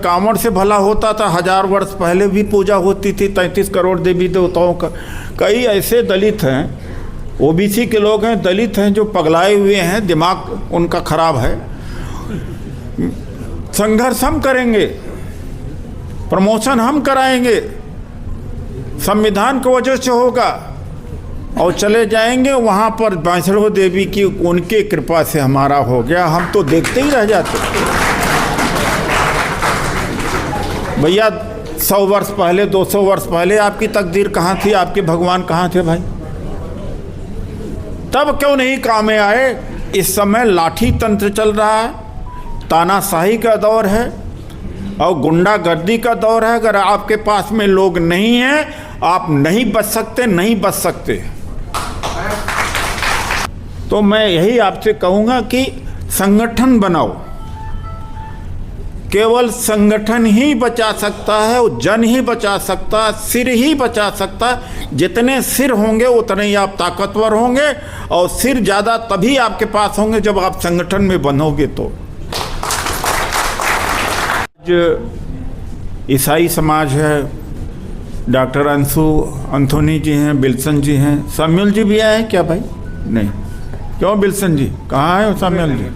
कांवड़ से भला होता था, 1000 वर्ष पहले भी पूजा होती थी 33 करोड़ देवी देवताओं का। कई ऐसे दलित हैं, ओबीसी के लोग हैं, दलित हैं जो पगलाए हुए हैं, दिमाग उनका खराब है। संघर्ष हम करेंगे, प्रमोशन हम कराएंगे, संविधान की वजह से होगा, और चले जाएंगे वहाँ पर वैष्णो देवी की उनके कृपा से हमारा हो गया। हम तो देखते ही रह जाते। भैया 100 वर्ष पहले, 200 वर्ष पहले आपकी तकदीर कहाँ थी, आपके भगवान कहाँ थे भाई? तब क्यों नहीं काम में आए? इस समय लाठी तंत्र चल रहा है, तानाशाही का दौर है और गुंडागर्दी का दौर है। अगर आपके पास में लोग नहीं हैं, आप नहीं बच सकते, नहीं बच सकते। तो मैं यही आपसे कहूँगा कि संगठन बनाओ। केवल संगठन ही बचा सकता है, जन ही बचा सकता है, सिर ही बचा सकता है। जितने सिर होंगे उतने ही आप ताकतवर होंगे, और सिर ज़्यादा तभी आपके पास होंगे जब आप संगठन में बनोगे। तो ईसाई समाज है, डॉक्टर अंशु एंथोनी जी हैं, विल्सन जी हैं, साम्यूल जी भी आए हैं क्या भाई? नहीं, क्यों विल्सन जी कहाँ है? साम्यूल जी,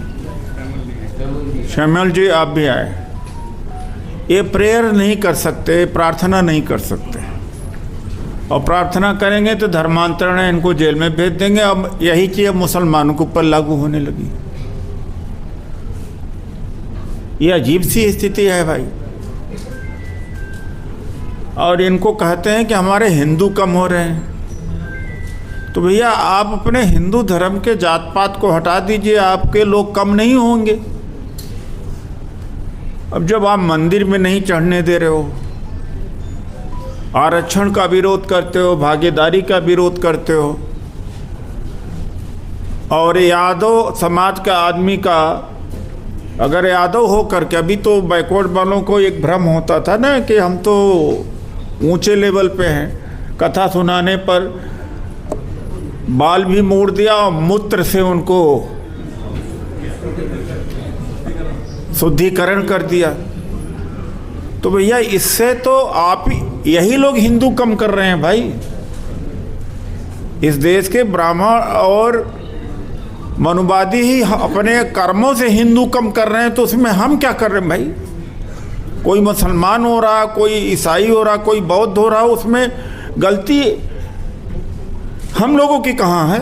श्यामल जी आप भी आए। ये प्रेयर नहीं कर सकते, प्रार्थना नहीं कर सकते, और प्रार्थना करेंगे तो धर्मांतरण है, इनको जेल में भेज देंगे। अब यही चीज़ मुसलमानों के ऊपर लागू होने लगी। ये अजीब सी स्थिति है भाई। और इनको कहते हैं कि हमारे हिंदू कम हो रहे हैं। तो भैया आप अपने हिंदू धर्म के जात पात को हटा दीजिए, आपके लोग कम नहीं होंगे। अब जब आप मंदिर में नहीं चढ़ने दे रहे हो, आरक्षण का विरोध करते हो, भागीदारी का विरोध करते हो, और यादव समाज का आदमी का, अगर यादव हो करके, अभी तो बैकवर्ड वालों को एक भ्रम होता था ना कि हम तो ऊंचे लेवल पे हैं, कथा सुनाने पर बाल भी मोड़ दिया और मूत्र से उनको शुद्धिकरण कर दिया। तो भैया इससे तो आप यही लोग हिंदू कम कर रहे हैं भाई। इस देश के ब्राह्मण और मनुवादी ही अपने कर्मों से हिंदू कम कर रहे हैं, तो उसमें हम क्या कर रहे हैं भाई? कोई मुसलमान हो रहा, कोई ईसाई हो रहा, कोई बौद्ध हो रहा, उसमें गलती हम लोगों की कहाँ है?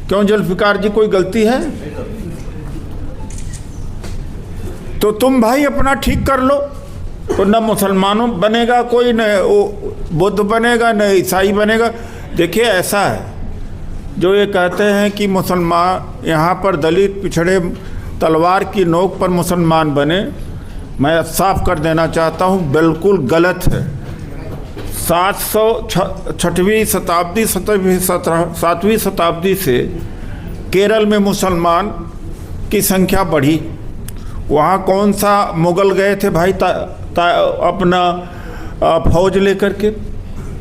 क्यों जुल्फिकार जी, कोई गलती है? तो तुम भाई अपना ठीक कर लो, तो न मुसलमानों बनेगा कोई, न बुद्ध बनेगा, न ईसाई बनेगा। देखिए ऐसा है, जो ये कहते हैं कि मुसलमान यहाँ पर दलित पिछड़े तलवार की नोक पर मुसलमान बने, मैं साफ कर देना चाहता हूँ, बिल्कुल गलत है। 7वीं शताब्दी 7वीं शताब्दी से केरल में मुसलमान की संख्या बढ़ी। वहाँ कौन सा मुगल गए थे भाई अपना फौज लेकर के?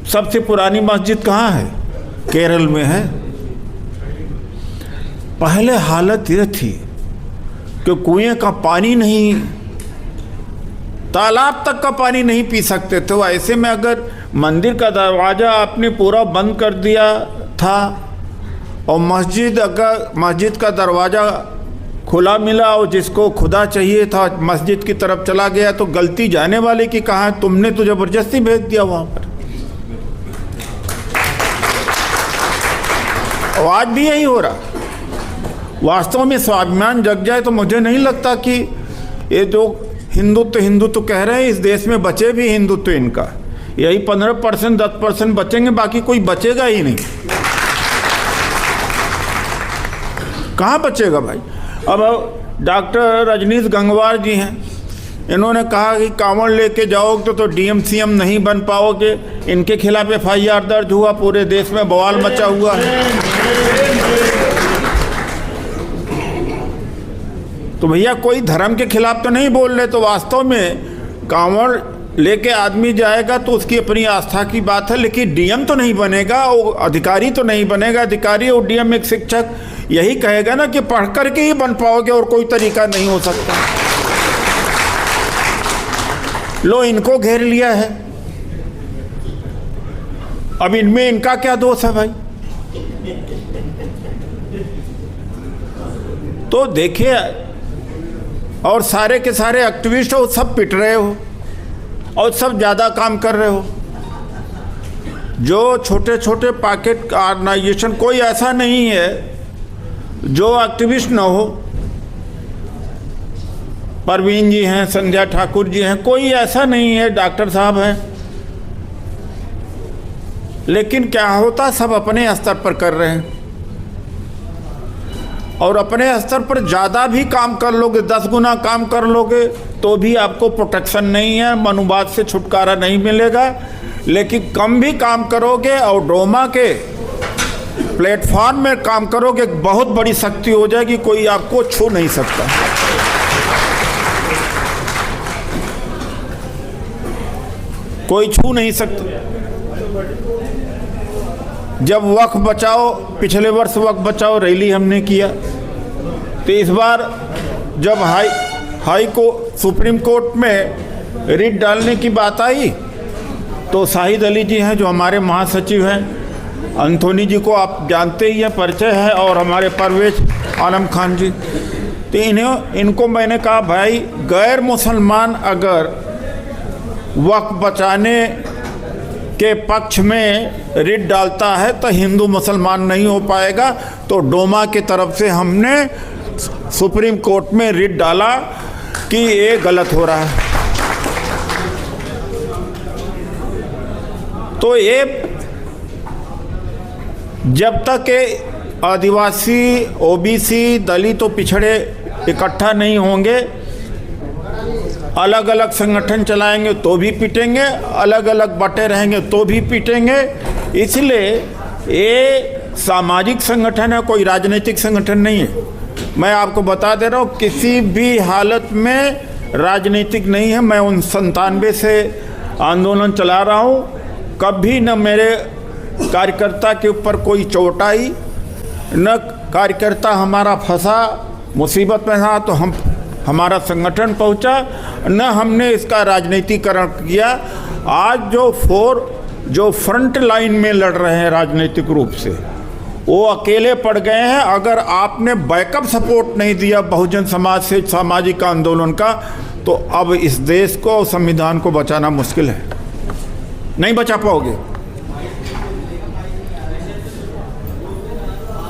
सबसे पुरानी मस्जिद कहाँ है? केरल में है। पहले हालत ये थी कि कुएं का पानी नहीं, तालाब तक का पानी नहीं पी सकते थे। ऐसे में अगर मंदिर का दरवाज़ा आपने पूरा बंद कर दिया था और मस्जिद का दरवाज़ा खुला मिला और जिसको खुदा चाहिए था मस्जिद की तरफ चला गया, तो गलती जाने वाले की कहाँ है? तुमने तो ज़बरदस्ती भेज दिया वहाँ पर। और आज भी यही हो रहा। वास्तव में स्वाभिमान जग जाए तो मुझे नहीं लगता कि ये जो हिंदुत्व कह रहे हैं, इस देश में बचे भी हिंदुत्व इनका। यही 15% 10% बचेंगे, बाकी कोई बचेगा ही नहीं। कहाँ बचेगा भाई? अब डॉक्टर रजनीश गंगवार जी हैं, इन्होंने कहा कि कांवड़ लेके जाओगे तो डीएम सीएम नहीं बन पाओगे। इनके खिलाफ FIR दर्ज हुआ, पूरे देश में बवाल मचा हुआ है। तो भैया कोई धर्म के खिलाफ तो नहीं बोल रहे। तो वास्तव में कांवड़ लेके आदमी जाएगा तो उसकी अपनी आस्था की बात है, लेकिन डीएम तो नहीं बनेगा, वो अधिकारी तो नहीं बनेगा। अधिकारी और डीएम एक शिक्षक यही कहेगा ना कि पढ़ करके ही बन पाओगे और कोई तरीका नहीं हो सकता। लो इनको घेर लिया है। अब इनमें इनका क्या दोष है भाई? तो देखिए, और सारे के सारे एक्टिविस्ट हो, सब पिट रहे हो और सब ज़्यादा काम कर रहे हो। जो छोटे छोटे पॉकेट ऑर्गेनाइजेशन, कोई ऐसा नहीं है जो एक्टिविस्ट ना हो। परवीन जी हैं, संध्या ठाकुर जी हैं, कोई ऐसा नहीं है, डॉक्टर साहब हैं। लेकिन क्या होता, सब अपने स्तर पर कर रहे हैं। और अपने स्तर पर ज़्यादा भी काम कर लोगे, 10 गुना काम कर लोगे तो भी आपको प्रोटेक्शन नहीं है, मनुवाद से छुटकारा नहीं मिलेगा। लेकिन कम भी काम करोगे और डोमा के प्लेटफॉर्म में काम करोगे, बहुत बड़ी शक्ति हो जाएगी, कोई आपको छू नहीं सकता। कोई छू नहीं सकता। जब वक्फ बचाओ, पिछले वर्ष वक्फ बचाओ रैली हमने किया, तो इस बार जब सुप्रीम कोर्ट में रिट डालने की बात आई, तो शाहिद अली जी हैं जो हमारे महासचिव हैं, एंथोनी जी को आप जानते ही हैं, परिचय है, और हमारे परवेज आलम खान जी, तो इनको मैंने कहा भाई, गैर मुसलमान अगर वक्फ बचाने के पक्ष में रिट डालता है तो हिंदू मुसलमान नहीं हो पाएगा। तो डोमा की तरफ से हमने सुप्रीम कोर्ट में रिट डाला कि ये गलत हो रहा है। तो ये जब तक आदिवासी, ओबीसी, दलित और पिछड़े इकट्ठा नहीं होंगे, अलग अलग संगठन चलाएंगे तो भी पीटेंगे, अलग अलग बटे रहेंगे तो भी पीटेंगे। इसलिए ये सामाजिक संगठन है, कोई राजनीतिक संगठन नहीं है। मैं आपको बता दे रहा हूँ, किसी भी हालत में राजनीतिक नहीं है। मैं 97 से आंदोलन चला रहा हूँ, कभी न मेरे कार्यकर्ता के ऊपर कोई चोट आई, न कार्यकर्ता हमारा फंसा, मुसीबत में था तो हमारा संगठन पहुंचा, न हमने इसका राजनीतिकरण किया। आज जो फ्रंट लाइन में लड़ रहे हैं राजनीतिक रूप से, वो अकेले पड़ गए हैं। अगर आपने बैकअप सपोर्ट नहीं दिया बहुजन समाज से सामाजिक आंदोलन का, तो अब इस देश को, संविधान को बचाना मुश्किल है, नहीं बचा पाओगे।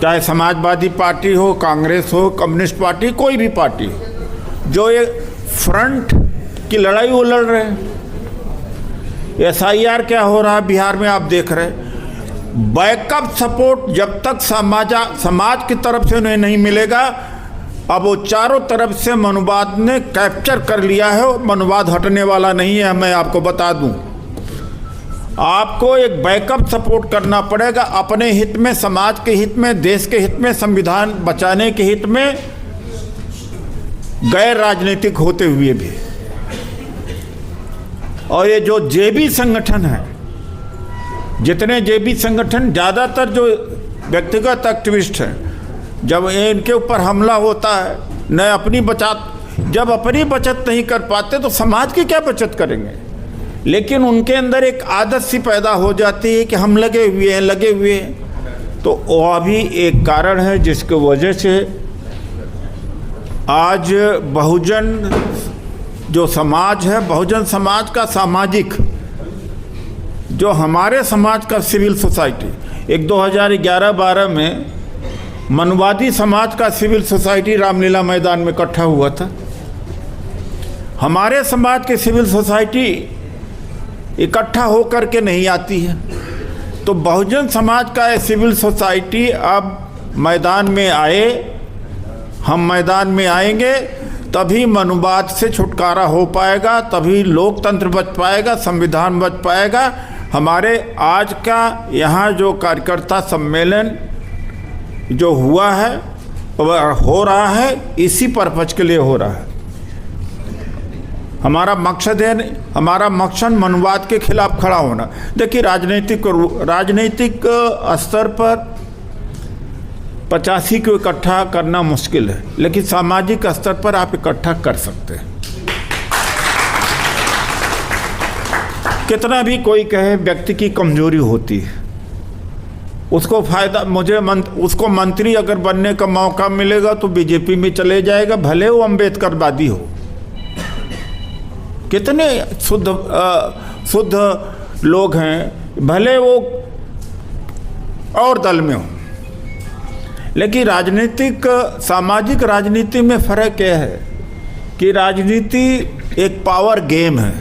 चाहे समाजवादी पार्टी हो, कांग्रेस हो, कम्युनिस्ट पार्टी, कोई भी पार्टी, जो ये फ्रंट की लड़ाई वो लड़ रहे हैं। SIR क्या हो रहा है बिहार में आप देख रहे हैं। बैकअप सपोर्ट जब तक समाज की तरफ से उन्हें नहीं मिलेगा, अब वो चारों तरफ से मनुवाद ने कैप्चर कर लिया है। मनुवाद हटने वाला नहीं है। मैं आपको बता दूं, आपको एक बैकअप सपोर्ट करना पड़ेगा, अपने हित में, समाज के हित में, देश के हित में, संविधान बचाने के हित में, गैर राजनीतिक होते हुए भी। और ये जो जेबी संगठन है, जितने जेबी संगठन, ज़्यादातर जो व्यक्तिगत एक्टिविस्ट हैं, जब इनके ऊपर हमला होता है, जब अपनी बचत नहीं कर पाते तो समाज की क्या बचत करेंगे। लेकिन उनके अंदर एक आदत सी पैदा हो जाती है कि हम लगे हुए हैं। तो वह भी एक कारण है जिसकी वजह से आज बहुजन जो समाज है, बहुजन समाज का सामाजिक, जो हमारे समाज का सिविल सोसाइटी, एक 2011-12 में मनुवादी समाज का सिविल सोसाइटी रामलीला मैदान में इकट्ठा हुआ था। हमारे समाज के सिविल सोसाइटी इकट्ठा होकर के नहीं आती है। तो बहुजन समाज का ये सिविल सोसाइटी अब मैदान में आए, हम मैदान में आएंगे तभी मनुवाद से छुटकारा हो पाएगा, तभी लोकतंत्र बच पाएगा, संविधान बच पाएगा। हमारे आज का यहाँ जो कार्यकर्ता सम्मेलन जो हुआ है, हो रहा है, इसी पर्पज के लिए हो रहा है। हमारा मकसद मनुवाद के खिलाफ खड़ा होना। देखिए, राजनीतिक स्तर पर 85 को इकट्ठा करना मुश्किल है, लेकिन सामाजिक स्तर पर आप इकट्ठा कर सकते हैं। कितना भी कोई कहे व्यक्ति की कमजोरी होती है, उसको फायदा, उसको मंत्री अगर बनने का मौका मिलेगा तो बीजेपी में चले जाएगा, भले वो अम्बेडकरवादी हो। कितने शुद्ध लोग हैं, भले वो और दल में हो। लेकिन राजनीतिक, सामाजिक राजनीति में फर्क यह है कि राजनीति एक पावर गेम है।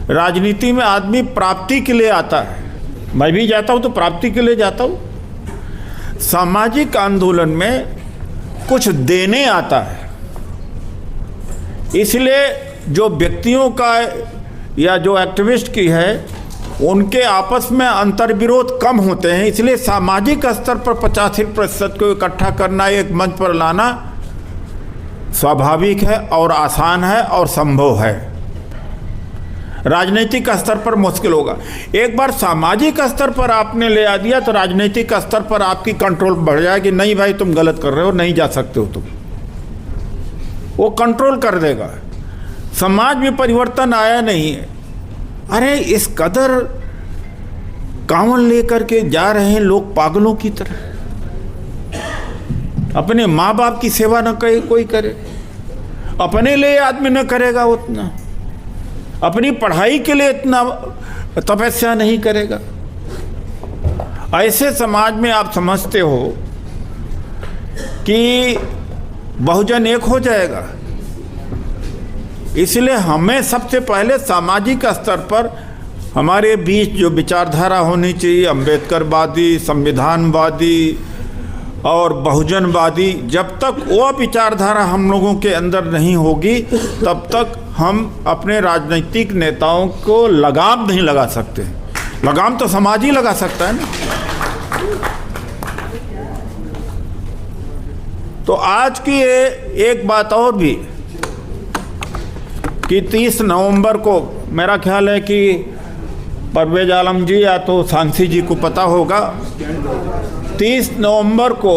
राजनीति में आदमी प्राप्ति के लिए आता है, मैं भी जाता हूँ तो प्राप्ति के लिए जाता हूँ। सामाजिक आंदोलन में कुछ देने आता है, इसलिए जो व्यक्तियों का या जो एक्टिविस्ट की है उनके आपस में अंतर्विरोध कम होते हैं। इसलिए सामाजिक स्तर पर 85% को इकट्ठा करना, एक मंच पर लाना स्वाभाविक है और आसान है और संभव है। राजनीतिक स्तर पर मुश्किल होगा। एक बार सामाजिक स्तर पर आपने ले आ दिया तो राजनीतिक स्तर पर आपकी कंट्रोल बढ़ जाएगी। नहीं भाई तुम गलत कर रहे हो, नहीं जा सकते हो तुम, वो कंट्रोल कर देगा। समाज में परिवर्तन आया नहीं है। अरे इस कदर कांवड़ लेकर के जा रहे हैं लोग पागलों की तरह। अपने माँ बाप की सेवा न करे कोई करे, अपने लिए आदमी न करेगा उतना, अपनी पढ़ाई के लिए इतना तपस्या नहीं करेगा। ऐसे समाज में आप समझते हो कि बहुजन एक हो जाएगा। इसलिए हमें सबसे पहले सामाजिक स्तर पर हमारे बीच जो विचारधारा होनी चाहिए, अम्बेडकरवादी, संविधानवादी और बहुजनवादी, जब तक वो विचारधारा हम लोगों के अंदर नहीं होगी तब तक हम अपने राजनीतिक नेताओं को लगाम नहीं लगा सकते। लगाम तो समाज ही लगा सकता है ना। तो आज की एक बात और भी कि 30 नवंबर को मेरा ख्याल है कि परवेज आलम जी या तो सांसी जी को पता होगा, 30 नवंबर को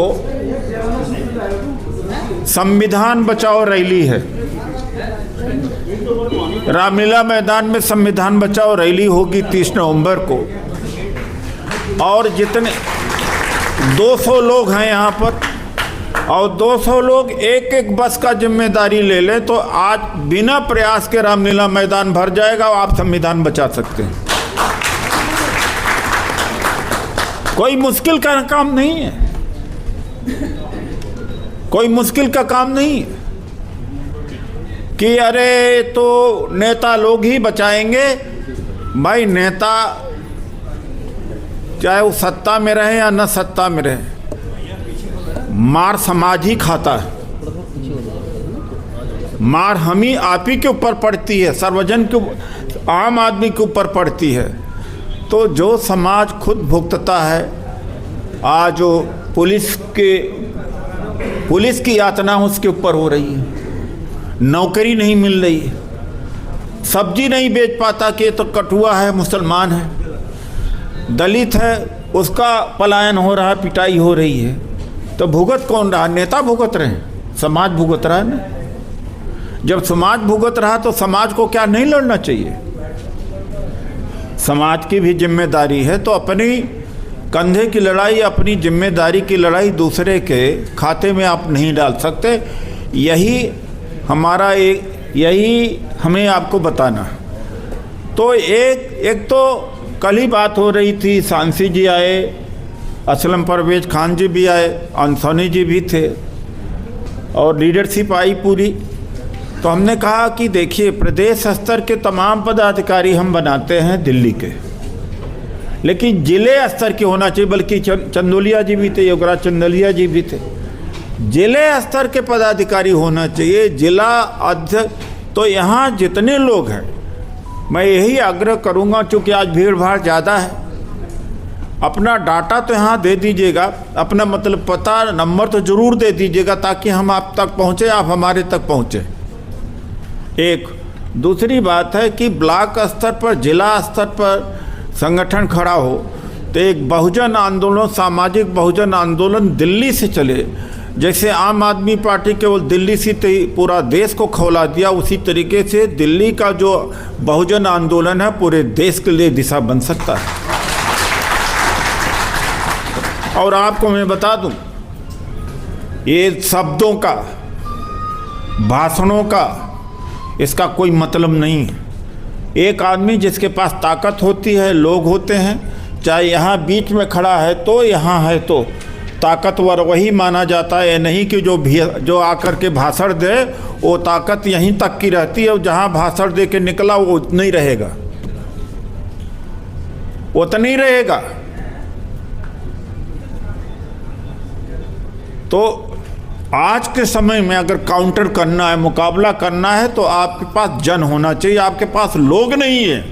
संविधान बचाओ रैली है। रामलीला मैदान में संविधान बचाओ रैली होगी 30 नवंबर को। और जितने 200 लोग हैं यहाँ पर, और 200 लोग एक एक बस का जिम्मेदारी ले लें तो आज बिना प्रयास के रामलीला मैदान भर जाएगा और आप संविधान बचा सकते हैं। कोई मुश्किल का काम नहीं है, कोई मुश्किल का काम नहीं है कि अरे तो नेता लोग ही बचाएंगे। भाई नेता चाहे वो सत्ता में रहे या न सत्ता में रहे, मार समाज ही खाता है। मार हम ही आप ही के ऊपर पड़ती है, सर्वजन के, आम आदमी के ऊपर पड़ती है। तो जो समाज खुद भुगतता है, आज जो पुलिस की यातना उसके ऊपर हो रही है, नौकरी नहीं मिल रही है, सब्जी नहीं बेच पाता कि तो कठुआ है, मुसलमान है, दलित है, उसका पलायन हो रहा है, पिटाई हो रही है। तो भुगत कौन रहा? नेता भुगत रहे हैं, समाज भुगत रहा है ना। जब समाज भुगत रहा तो समाज को क्या नहीं लड़ना चाहिए? समाज की भी जिम्मेदारी है, तो अपनी कंधे की लड़ाई, अपनी जिम्मेदारी की लड़ाई दूसरे के खाते में आप नहीं डाल सकते। यही हमें आपको बताना। तो एक तो कल ही बात हो रही थी, सांसी जी आए, असलम परवेज खान जी भी आए, अंसोनी जी भी थे और लीडरशिप आई पूरी। तो हमने कहा कि देखिए प्रदेश स्तर के तमाम पदाधिकारी हम बनाते हैं दिल्ली के, लेकिन जिले स्तर के होना चाहिए। बल्कि चंदोलिया जी भी थे, योगराज चंदोलिया जी भी थे। जिले स्तर के पदाधिकारी होना चाहिए, जिला अध्यक्ष। तो यहाँ जितने लोग हैं, मैं यही आग्रह करूँगा, चूँकि आज भीड़ भाड़ ज़्यादा है, अपना डाटा तो यहाँ दे दीजिएगा, अपना मतलब पता नंबर तो ज़रूर दे दीजिएगा ताकि हम आप तक पहुँचे, आप हमारे तक पहुँचे। एक दूसरी बात है कि ब्लॉक स्तर पर, जिला स्तर पर संगठन खड़ा हो तो एक बहुजन आंदोलन, सामाजिक बहुजन आंदोलन दिल्ली से चले, जैसे आम आदमी पार्टी केवल दिल्ली से पूरा देश को खौला दिया, उसी तरीके से दिल्ली का जो बहुजन आंदोलन है पूरे देश के लिए दिशा बन सकता है। और आपको मैं बता दूं, ये शब्दों का, भाषणों का इसका कोई मतलब नहीं है। एक आदमी जिसके पास ताकत होती है, लोग होते हैं, चाहे यहाँ बीच में खड़ा है तो यहाँ है तो ताकतवर वही माना जाता है। नहीं कि जो आकर के भाषण दे वो ताकत यहीं तक की रहती है, और जहाँ भाषण दे के निकला वो उतना ही रहेगा, उतना ही रहेगा। तो आज के समय में अगर काउंटर करना है, मुकाबला करना है, तो आपके पास जन होना चाहिए। आपके पास लोग नहीं है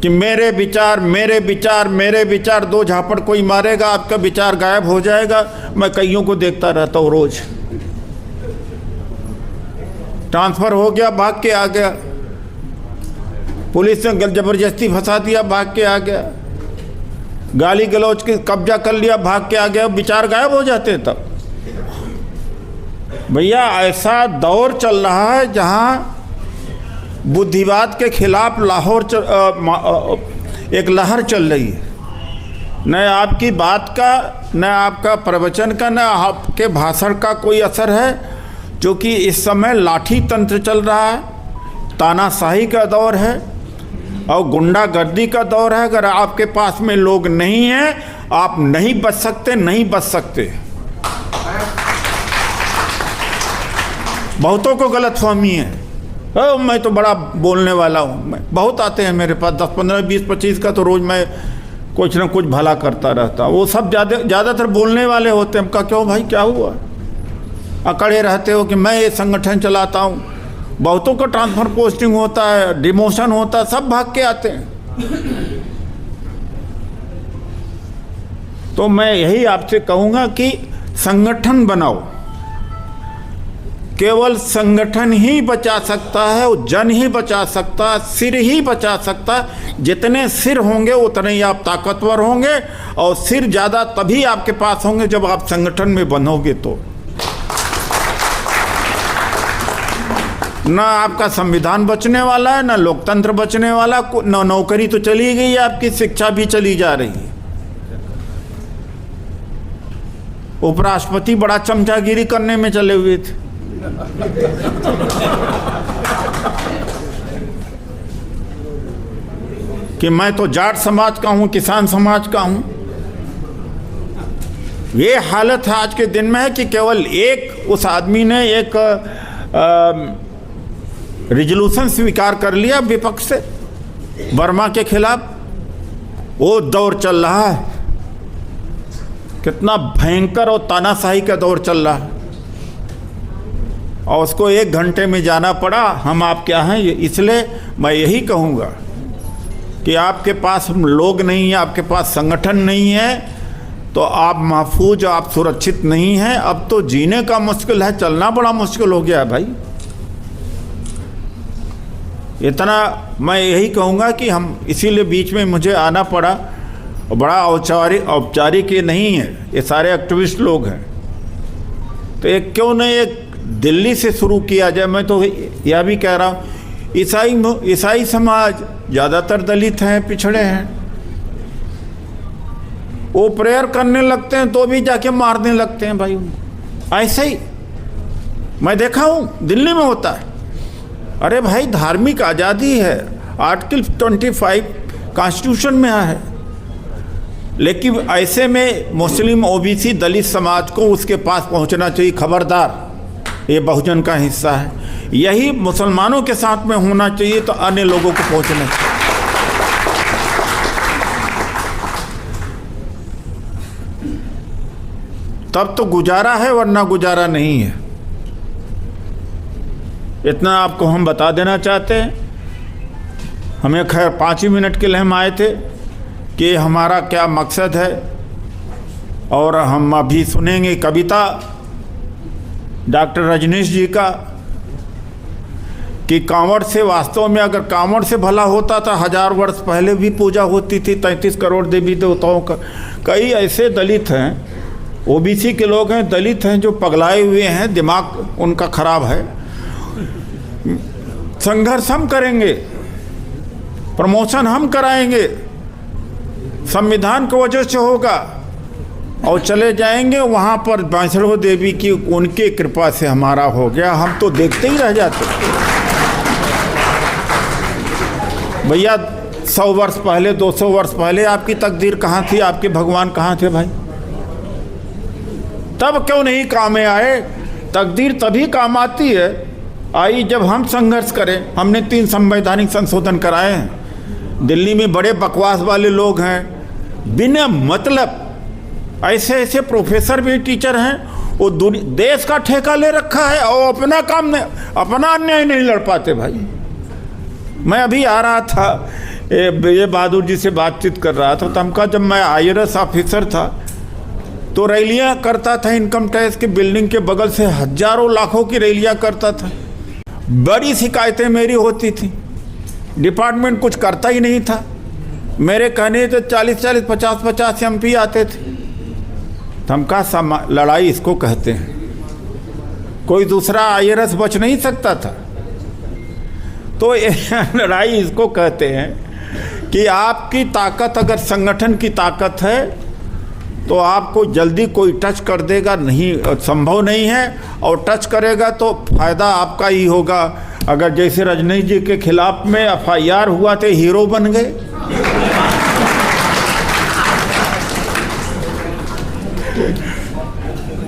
कि मेरे विचार मेरे विचार मेरे विचार, दो झापड़ कोई मारेगा आपका विचार गायब हो जाएगा। मैं कईयों को देखता रहता हूँ, रोज ट्रांसफर हो गया भाग के आ गया, पुलिस ने जबरदस्ती फंसा दिया भाग के आ गया, गाली गलौज के कब्जा कर लिया भाग के आ गया, विचार गायब हो जाते। तब भैया ऐसा दौर चल रहा है जहां बुद्धिवाद के खिलाफ एक लहर चल रही है। न आपकी बात का, न आपका प्रवचन का, न आपके भाषण का कोई असर है, क्योंकि इस समय लाठी तंत्र चल रहा है, तानाशाही का दौर है और गुंडागर्दी का दौर है। अगर आपके पास में लोग नहीं हैं, आप नहीं बच सकते, नहीं बच सकते। बहुतों को गलतफहमी है, मैं तो बड़ा बोलने वाला हूँ। मैं बहुत आते हैं मेरे पास 10, 15, 20, 25 का, तो रोज़ मैं कुछ ना कुछ भला करता रहता। वो सब ज़्यादातर बोलने वाले होते हैं। हमका क्यों भाई, क्या हुआ? अकड़े रहते हो कि मैं ये संगठन चलाता हूँ। बहुतों का ट्रांसफर पोस्टिंग होता है, डिमोशन होता है, सब भाग के आते हैं। तो मैं यही आपसे कहूँगा कि संगठन बनाओ। केवल संगठन ही बचा सकता है, जन ही बचा सकता है, सिर ही बचा सकता है। जितने सिर होंगे उतने ही आप ताकतवर होंगे, और सिर ज़्यादा तभी आपके पास होंगे जब आप संगठन में बनोगे। तो ना आपका संविधान बचने वाला है, ना लोकतंत्र बचने वाला, ना नौकरी तो चली गई है, आपकी शिक्षा भी चली जा रही है। उपराष्ट्रपति बड़ा चमचागिरी करने में चले हुए थे। कि मैं तो जाट समाज का हूं, किसान समाज का हूं। ये हालत है आज के दिन में है कि केवल एक उस आदमी ने एक रिजोल्यूशन स्वीकार कर लिया विपक्ष से वर्मा के खिलाफ। वो दौर चल रहा है, कितना भयंकर और तानाशाही का दौर चल रहा है, और उसको 1 घंटे में जाना पड़ा। हम आप क्या हैं? इसलिए मैं यही कहूँगा कि आपके पास लोग नहीं है, आपके पास संगठन नहीं है, तो आप महफूज, आप सुरक्षित नहीं हैं। अब तो जीने का मुश्किल है, चलना बड़ा मुश्किल हो गया है भाई। इतना मैं यही कहूँगा कि हम इसीलिए बीच में मुझे आना पड़ा। बड़ा औपचारिक ये नहीं है, ये सारे एक्टिविस्ट लोग हैं। तो एक क्यों नहीं एक दिल्ली से शुरू किया जाए। मैं तो यह भी कह रहा हूँ, ईसाई समाज ज़्यादातर दलित हैं, पिछड़े हैं। वो प्रेयर करने लगते हैं तो भी जाके मारने लगते हैं भाई उनको। ऐसे ही मैं देखा हूँ, दिल्ली में होता है। अरे भाई, धार्मिक आज़ादी है, आर्टिकल 25 कॉन्स्टिट्यूशन में है, लेकिन ऐसे में मुस्लिम, ओबीसी, दलित समाज को उसके पास पहुंचना चाहिए। खबरदार, ये बहुजन का हिस्सा है। यही मुसलमानों के साथ में होना चाहिए, तो अन्य लोगों को पहुंचना चाहिए। तब तो गुजारा है, वरना गुजारा नहीं है। इतना आपको हम बता देना चाहते हैं। हमें खैर 5 ही मिनट के लिए हम आए थे कि हमारा क्या मकसद है, और हम अभी सुनेंगे कविता डॉक्टर रजनीश जी का कि कांवड़ से, वास्तव में अगर कांवड़ से भला होता था, 1000 वर्ष पहले भी पूजा होती थी 33 करोड़ देवी देवताओं का। कई ऐसे दलित हैं ओबीसी के लोग हैं, दलित हैं, जो पगलाए हुए हैं, दिमाग उनका खराब है। संघर्ष हम करेंगे, प्रमोशन हम कराएंगे, संविधान की वजह से होगा, और चले जाएंगे वहाँ पर वैष्णो देवी की उनके कृपा से हमारा हो गया, हम तो देखते ही रह जाते। भैया 100 वर्ष पहले, 200 वर्ष पहले आपकी तकदीर कहाँ थी, आपके भगवान कहाँ थे भाई? तब क्यों नहीं काम में आए? तकदीर तभी काम आती है आई जब हम संघर्ष करें। हमने 3 संवैधानिक संशोधन कराए हैं। दिल्ली में बड़े बकवास वाले लोग हैं, बिना मतलब ऐसे ऐसे प्रोफेसर भी टीचर हैं, वो देश का ठेका ले रखा है और अपना काम नहीं, अपना अन्याय नहीं लड़ पाते भाई। मैं अभी आ रहा था, विजय बहादुर जी से बातचीत कर रहा था, तो हमका जब मैं IRS ऑफिसर था तो रैलियाँ करता था, इनकम टैक्स की बिल्डिंग के बगल से हजारों लाखों की रैलियाँ करता था। बड़ी शिकायतें मेरी होती थी, डिपार्टमेंट कुछ करता ही नहीं था। मेरे कहने तो 40-40, 50-50 MP आते थे। धमका लड़ाई इसको कहते हैं, कोई दूसरा IRS बच नहीं सकता था। तो लड़ाई इसको कहते हैं कि आपकी ताकत अगर संगठन की ताकत है तो आपको जल्दी कोई टच कर देगा नहीं, संभव नहीं है, और टच करेगा तो फायदा आपका ही होगा। अगर जैसे रजनी जी के खिलाफ में FIR हुआ थे, हीरो बन गए।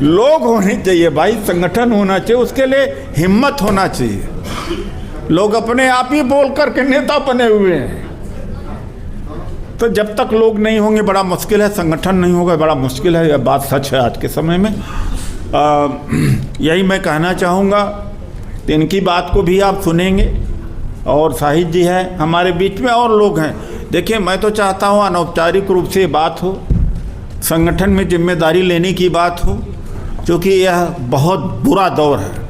लोग होने चाहिए भाई, संगठन होना चाहिए, उसके लिए हिम्मत होना चाहिए। लोग अपने आप ही बोल करके नेता बने हुए हैं, तो जब तक लोग नहीं होंगे बड़ा मुश्किल है, संगठन नहीं होगा बड़ा मुश्किल है। यह बात सच है आज के समय में। यही मैं कहना चाहूँगा। तो इनकी बात को भी आप सुनेंगे, और साहिद जी है हमारे बीच में, और लोग हैं। देखिए, मैं तो चाहता हूँ अनौपचारिक रूप से बात हो, संगठन में जिम्मेदारी लेने की बात हो, क्योंकि यह बहुत बुरा दौर है।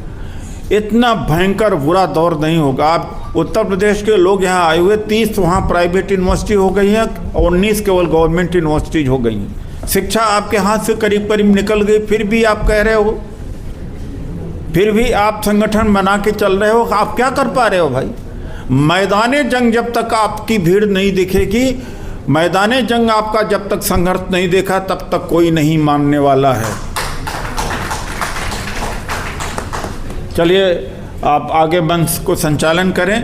इतना भयंकर बुरा दौर नहीं होगा। आप उत्तर प्रदेश के लोग यहाँ आए हुए, 30 वहाँ प्राइवेट यूनिवर्सिटी हो गई हैं और 19 केवल गवर्नमेंट यूनिवर्सिटीज हो गई हैं। शिक्षा आपके हाथ से करीब करीब निकल गई, फिर भी आप कह रहे हो, फिर भी आप संगठन बना के चल रहे हो। आप क्या कर पा रहे हो भाई? मैदाने जंग जब तक आपकी भीड़ नहीं दिखेगी, मैदाने जंग आपका जब तक संघर्ष नहीं देखा, तब तक कोई नहीं मानने वाला है। चलिए, आप आगे मंच को संचालन करें।